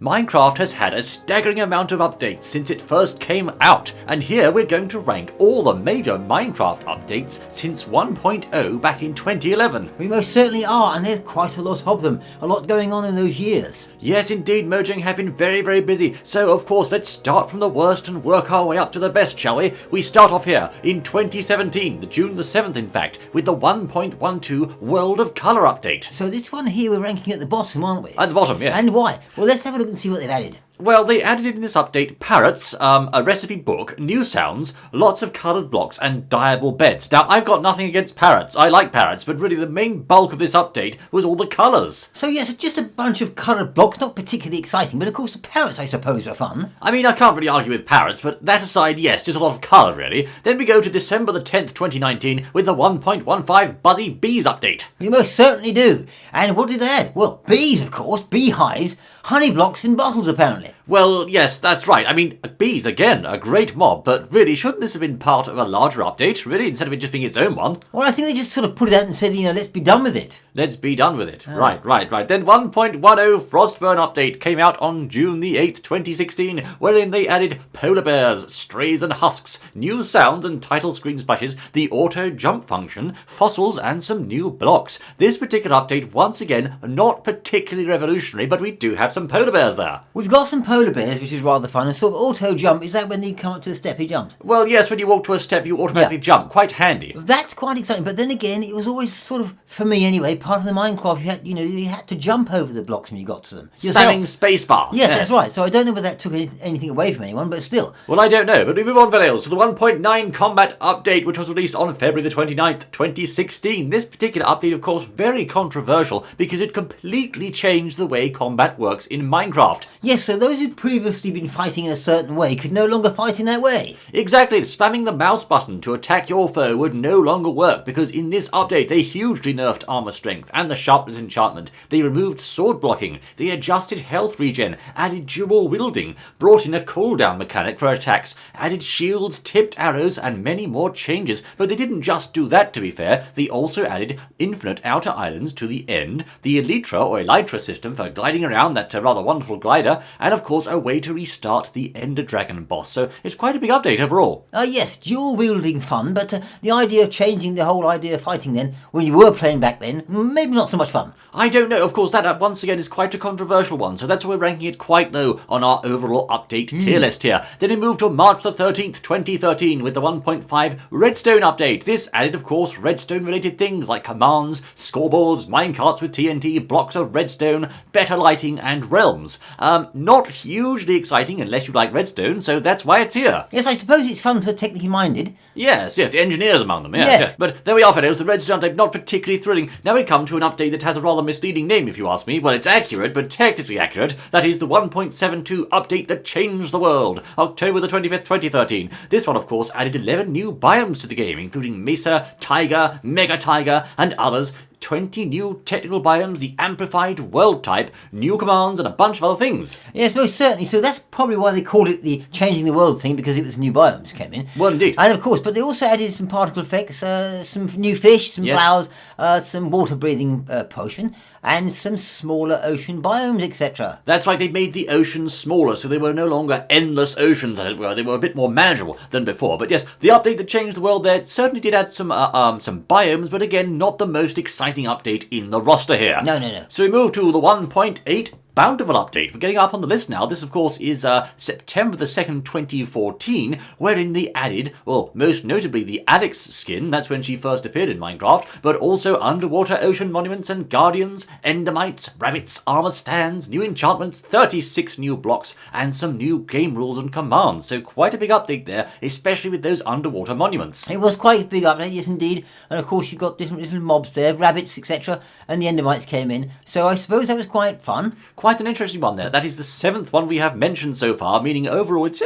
Minecraft has had a staggering amount of updates since it first came out, and here we're going to rank all the major Minecraft updates since 1.0 back in 2011. We most certainly are, and there's quite a lot of them. A lot going on in those years. Yes indeed, Mojang have been very busy, so of course let's start from the worst and work our way up to the best, shall we? We start off here in 2017, the June the 7th in fact, with the 1.12 World of Colour update. So this one here we're ranking at the bottom, aren't we? At the bottom, yes. And why? Well, let's have a look and see what they've added. Well, they added in this update parrots, a recipe book, new sounds, lots of coloured blocks, and dyeable beds. Now, I've got nothing against parrots. I like parrots, but really the main bulk of this update was all the colours. So yes, just a bunch of coloured blocks, not particularly exciting, but of course the parrots, I suppose, are fun. I mean, I can't really argue with parrots, but that aside, yes, just a lot of colour, really. Then we go to December the 10th, 2019, with the 1.15 Buzzy Bees update. We most certainly do. And what did they add? Well, bees, of course, beehives, honey blocks in bottles, apparently. Well, yes, that's right. I mean, bees, again, a great mob, but really, shouldn't this have been part of a larger update, really, instead of it just being its own one? Well, I think they just sort of put it out and said, let's be done with it. Let's be done with it. Oh. Right. Then 1.10 Frostburn update came out on June the 8th, 2016, wherein they added polar bears, strays and husks, new sounds and title screen splashes, the auto jump function, fossils and some new blocks. This particular update, once again, not particularly revolutionary, but we do have some polar bears there. We've got some polar bears, which is rather fun, and sort of auto jump. Is that when you come up to the step, he jumps? Well, yes, when you walk to a step, you automatically jump. Quite handy. That's quite exciting, but then again, it was always sort of, for me anyway, part of the Minecraft, you had to jump over the blocks when you got to them. Spamming spacebar. Yes, that's right. So I don't know whether that took anything away from anyone, but still. Well, I don't know, but we move on, Vales, to the 1.9 Combat update, which was released on February the 29th, 2016. This particular update, of course, very controversial, because it completely changed the way combat works in Minecraft. Yes, so those who'd previously been fighting in a certain way could no longer fight in that way. Exactly, spamming the mouse button to attack your foe would no longer work, because in this update they hugely nerfed armor strength and the sharpness enchantment. They removed sword blocking, they adjusted health regen, added dual wielding, brought in a cooldown mechanic for attacks, added shields, tipped arrows, and many more changes. But they didn't just do that, to be fair, they also added infinite outer islands to the end, the Elytra or Elytra system for gliding around that rather wonderful glider, and of course a way to restart the Ender Dragon boss. So it's quite a big update overall. Yes, dual wielding fun, but the idea of changing the whole idea of fighting then, when you were playing back then, maybe not so much fun. I don't know, of course that once again is quite a controversial one, so that's why we're ranking it quite low on our overall update tier list here. Then we move to March the 13th, 2013 with the 1.5 Redstone update. This added, of course, redstone related things like commands, scoreboards, minecarts with TNT, blocks of redstone, better lighting, and realms. Not hugely exciting unless you like redstone, so that's why it's here. Yes, I suppose it's fun for the technically minded. Yes, the engineers among them, yes. But there we are, fellows, the redstone update, not particularly thrilling. Now we come to an update that has a rather misleading name, if you ask me. Well, it's accurate, but technically accurate. That is the 1.72 update that changed the world, October the 25th, 2013. This one, of course, added 11 new biomes to the game, including Mesa, Taiga, Mega Taiga, and others. 20 new technical biomes, the amplified world type, new commands, and a bunch of other things. Yes, most certainly. So that's probably why they called it the changing the world thing, because it was new biomes came in. Well, indeed. And of course, but they also added some particle effects, some new fish, some flowers, some water breathing potion, and some smaller ocean biomes, etc. That's right, they made the oceans smaller, so they were no longer endless oceans, as it were. They were a bit more manageable than before. But yes, the update that changed the world there certainly did add some biomes, but again, not the most exciting update in the roster here. No. So we move to the 1.8 Bountiful update. We're getting up on the list now. This, of course, is September the 2nd, 2014, wherein they added, well, most notably the Alex skin. That's when she first appeared in Minecraft, but also underwater ocean monuments and guardians, endermites, rabbits, armor stands, new enchantments, 36 new blocks, and some new game rules and commands. So quite a big update there, especially with those underwater monuments. It was quite a big update, yes indeed. And of course you've got different little mobs there, rabbits, etc. And the endermites came in. So I suppose that was quite fun. Quite an interesting one there. That is the 7th one we have mentioned so far, meaning overall it's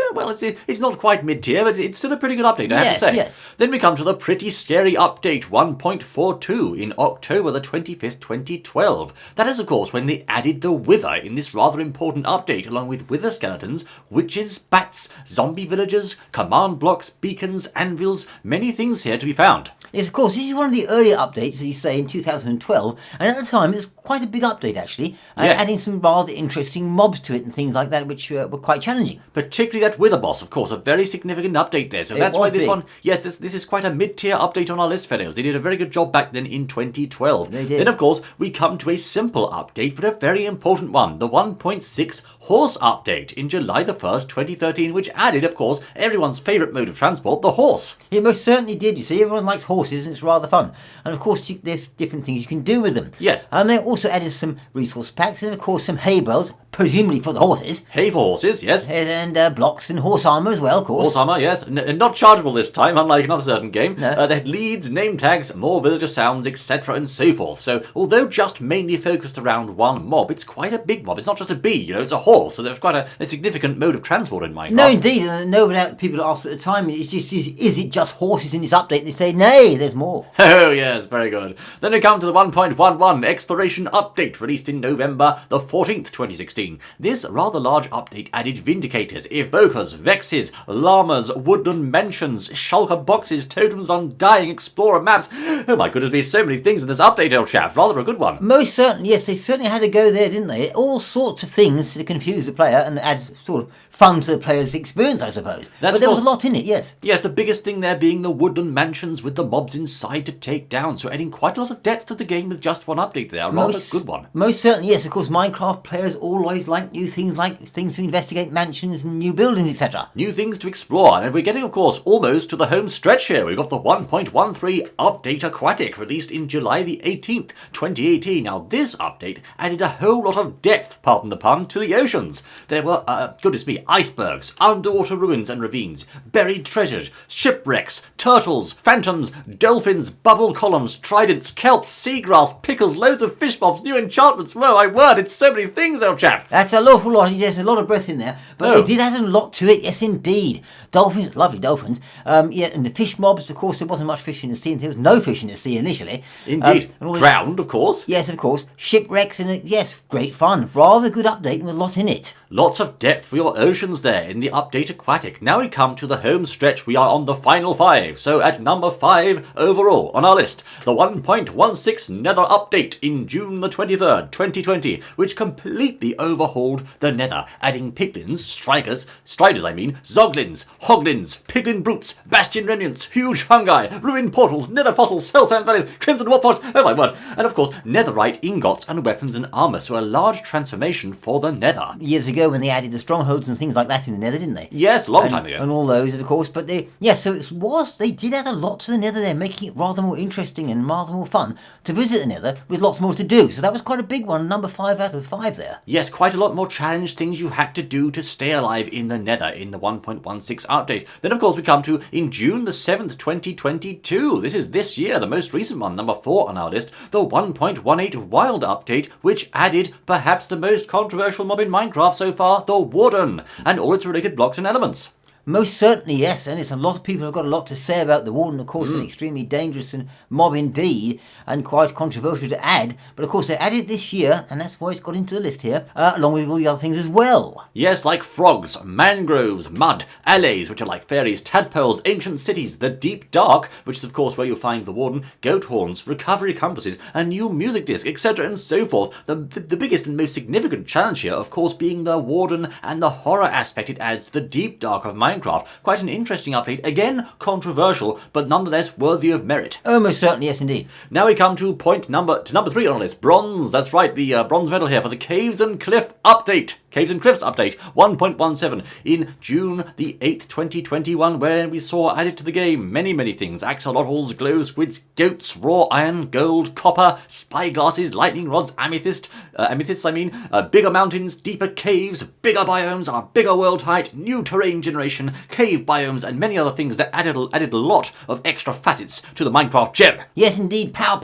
not quite mid-tier, but it's still a pretty good update, I have to say. Yes. Then we come to the pretty scary update 1.42 in October the 25th, 2012. That is, of course, when they added the Wither in this rather important update, along with Wither skeletons, witches, bats, zombie villagers, command blocks, beacons, anvils, many things here to be found. Yes, of course, this is one of the earlier updates, as you say, in 2012, and at the time it was quite a big update actually, and adding some rather interesting mobs to it and things like that, which were quite challenging. Particularly that wither boss, of course, a very significant update there. So that's why this one, yes, this is quite a mid-tier update on our list, fellows. They did a very good job back then in 2012. They did. Then, of course, we come to a simple update, but a very important one, the 1.6 horse update in July the 1st, 2013, which added, of course, everyone's favourite mode of transport, the horse. It most certainly did, you see. Everyone likes horses and it's rather fun. And of course, there's different things you can do with them. Yes. They also added some resource packs and, of course, some hay bales, presumably for the horses. Hay for horses, yes. And blocks and horse armour as well, of course. Horse armour, yes. Not chargeable this time, unlike another certain game. No. They had leads, name tags, more villager sounds, etc. and so forth. So, although just mainly focused around one mob, it's quite a big mob. It's not just a bee, you know, it's a horse. So there's quite a significant mode of transport in Minecraft. No, indeed. No doubt people asked at the time, it's just, is it just horses in this update? And they say, nay, there's more. Oh, yes, very good. Then we come to the 1.11 Exploration Update, released in November the 14th, 2016. This rather large update added Vindicators, Evokers, Vexes, Llamas, Woodland Mansions, Shulker Boxes, Totems of Undying, Explorer Maps. Oh my goodness, there's so many things in this update, old chap. Rather a good one. Most certainly, yes, they certainly had to go there, didn't they? All sorts of things to confuse the player and add sort of fun to the player's experience, I suppose. But there was a lot in it, yes. Yes, the biggest thing there being the Woodland Mansions with the mobs inside to take down, so adding quite a lot of depth to the game with just one update there. A rather good one. Most certainly, yes. Of course, Minecraft players always like new things, like things to investigate, mansions and new buildings, etc. New things to explore, and we're getting, of course, almost to the home stretch here. We've got the 1.13 Update Aquatic, released in July the 18th, 2018. Now, this update added a whole lot of depth, pardon the pun, to the oceans. There were, goodness me, icebergs, underwater ruins and ravines, buried treasures, shipwrecks, turtles, phantoms, dolphins, bubble columns, tridents, kelps, seagrass, pickles, loads of fish mobs, new enchantments. Whoa, my word, it's so many things, old chap. That's an awful lot. There's a lot of breath in there. But they did add a lot to it, yes indeed. Dolphins, lovely dolphins. Yeah, and the fish mobs, of course, there wasn't much fish in the sea, and there was no fish in the sea initially. Indeed. Drowned, of course. Yes, of course. Shipwrecks, and yes, great fun. Rather good update with a lot in it. Lots of depth for your oceans there in the Update Aquatic. Now we come to the home stretch. We are on the final 5. So at number 5 overall on our list, the 1.16 Nether update in June the 23rd, 2020, which completely overhauled the Nether, adding piglins, striders, zoglins, hoglins, piglin brutes, bastion remnants, huge fungi, ruined portals, nether fossils, hell sand valleys, crimson warp pods, oh my word, and of course netherite ingots and weapons and armour, so a large transformation for the Nether. Years ago when they added the strongholds and things like that in the Nether, didn't they? Yes, long time ago. And all those, of course, but they did add a lot to the Nether there, making it rather more interesting and rather more fun to visit the Nether with lots more to do. So that was quite a big one, number 5 out of 5 there. Yes, quite a lot more challenge things you had to do to stay alive in the Nether in the 1.16 update. Then, of course, we come to in June the 7th, 2022. This is this year, the most recent one, number 4 on our list, the 1.18 Wild update, which added perhaps the most controversial mob in Minecraft so far, the Warden, and all its related blocks and elements. Most certainly, yes, and it's a lot of people have got a lot to say about the Warden. Of course, an extremely dangerous and mob indeed, and quite controversial to add. But of course, they added it this year, and that's why it's got into the list here, along with all the other things as well. Yes, like frogs, mangroves, mud, allays, which are like fairies, tadpoles, ancient cities, the deep dark, which is of course where you'll find the Warden, goat horns, recovery compasses, a new music disc, etc. and so forth. The biggest and most significant challenge here, of course, being the Warden and the horror aspect it adds to the deep dark of Minecraft. Quite an interesting update, again controversial, but nonetheless worthy of merit. Oh, most certainly, yes indeed. Now we come to number 3 on our list, bronze. That's right, the bronze medal here for the Caves and Cliffs update, 1.17 in June the 8th, 2021, where we saw added to the game many things: axolotls, glow squids, goats, raw iron, gold, copper, spyglasses, lightning rods, amethysts, bigger mountains, deeper caves, bigger biomes, a bigger world height, new terrain generation, cave biomes, and many other things that added a lot of extra facets to the Minecraft gem. Yes, indeed. Pow,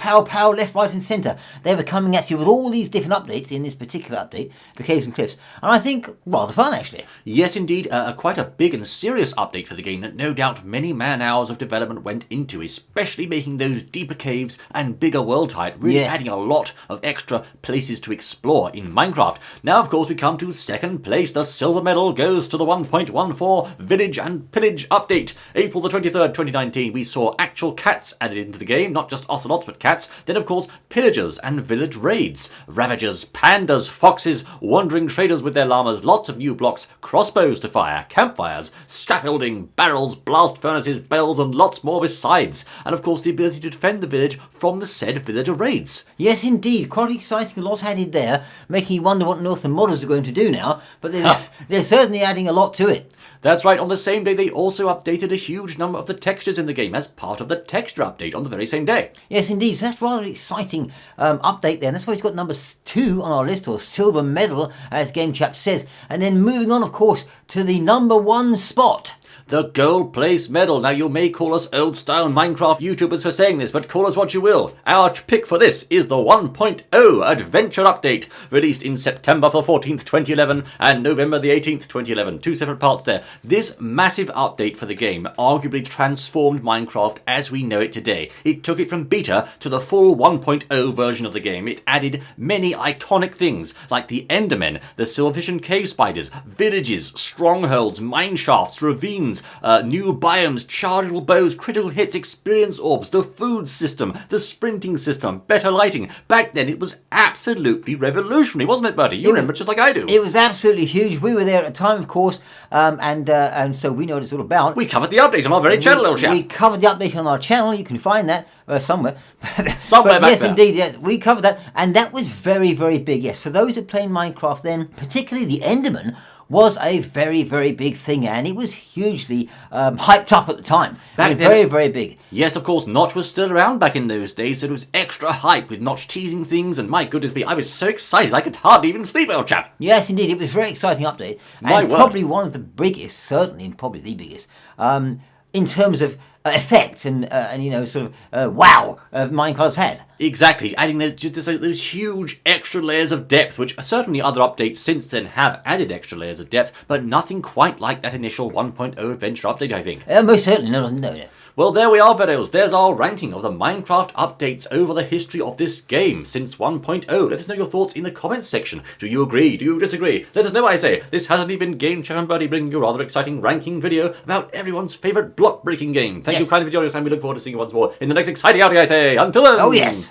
left, right, and centre. They were coming at you with all these different updates in this particular update, the Caves and Cliffs, and I think rather fun, actually. Yes, indeed. Quite a big and serious update for the game that no doubt many man-hours of development went into, especially making those deeper caves and bigger world height, really adding a lot of extra places to explore in Minecraft. Now, of course, we come to second place. The silver medal goes to the 1.14 Village and Pillage update. April the 23rd, 2019, we saw actual cats added into the game, not just ocelots but cats. Then, of course, pillagers and village raids. Ravagers, pandas, foxes, wandering traders with their llamas, lots of new blocks, crossbows to fire, campfires, scaffolding, barrels, blast furnaces, bells, and lots more besides. And, of course, the ability to defend the village from the said villager raids. Yes, indeed. Quite exciting. A lot added there, making you wonder what on earth the modders are going to do now. But they're certainly adding a lot to it. That's right, on the same day they also updated a huge number of the textures in the game as part of the texture update on the very same day. Yes, indeed. So that's rather exciting update there. And that's why it's got number 2 on our list, or silver medal, as GameChap says. And then moving on, of course, to the number 1 spot. The Gold Place Medal. Now, you may call us old-style Minecraft YouTubers for saying this, but call us what you will. Our pick for this is the 1.0 Adventure Update, released in September the 14th, 2011, and November the 18th, 2011. 2 separate parts there. This massive update for the game arguably transformed Minecraft as we know it today. It took it from beta to the full 1.0 version of the game. It added many iconic things, like the Endermen, the Silverfish and Cave Spiders, villages, strongholds, mineshafts, ravines, new biomes, chargeable bows, critical hits, experience orbs, the food system, the sprinting system, better lighting. Back then it was absolutely revolutionary, wasn't it, Bertie? You remember just like I do. It was absolutely huge. We were there at the time, of course, and so we know what it's all about. We covered the update on our very channel, little chap. We covered the update on our channel. You can find that somewhere. Somewhere back yes, there. indeed, yes, we covered that, and that was very, very big. Yes, for those that played Minecraft then, particularly the Enderman was a very, very big thing, and it was hugely hyped up at the time. Back then, very, very big. Yes, of course, Notch was still around back in those days, so it was extra hype with Notch teasing things, and my goodness me, I was so excited I could hardly even sleep, old chap. Yes, indeed, it was a very exciting update, and probably one of the biggest, certainly probably the biggest, in terms of effect and you know, sort of wow Minecraft's had. Exactly, adding those huge extra layers of depth, which certainly other updates since then have added extra layers of depth, but nothing quite like that initial 1.0 adventure update, I think. Most certainly, no. Well, there we are, Vedos. There's our ranking of the Minecraft updates over the history of this game since 1.0. Let us know your thoughts in the comments section. Do you agree? Do you disagree? Let us know, I say. This has only been GameChap and Bertie bringing you a rather exciting ranking video about everyone's favourite block-breaking game. Thank you kindly for joining us, and we look forward to seeing you once more in the next exciting outing, I say. Until then! Oh, yes!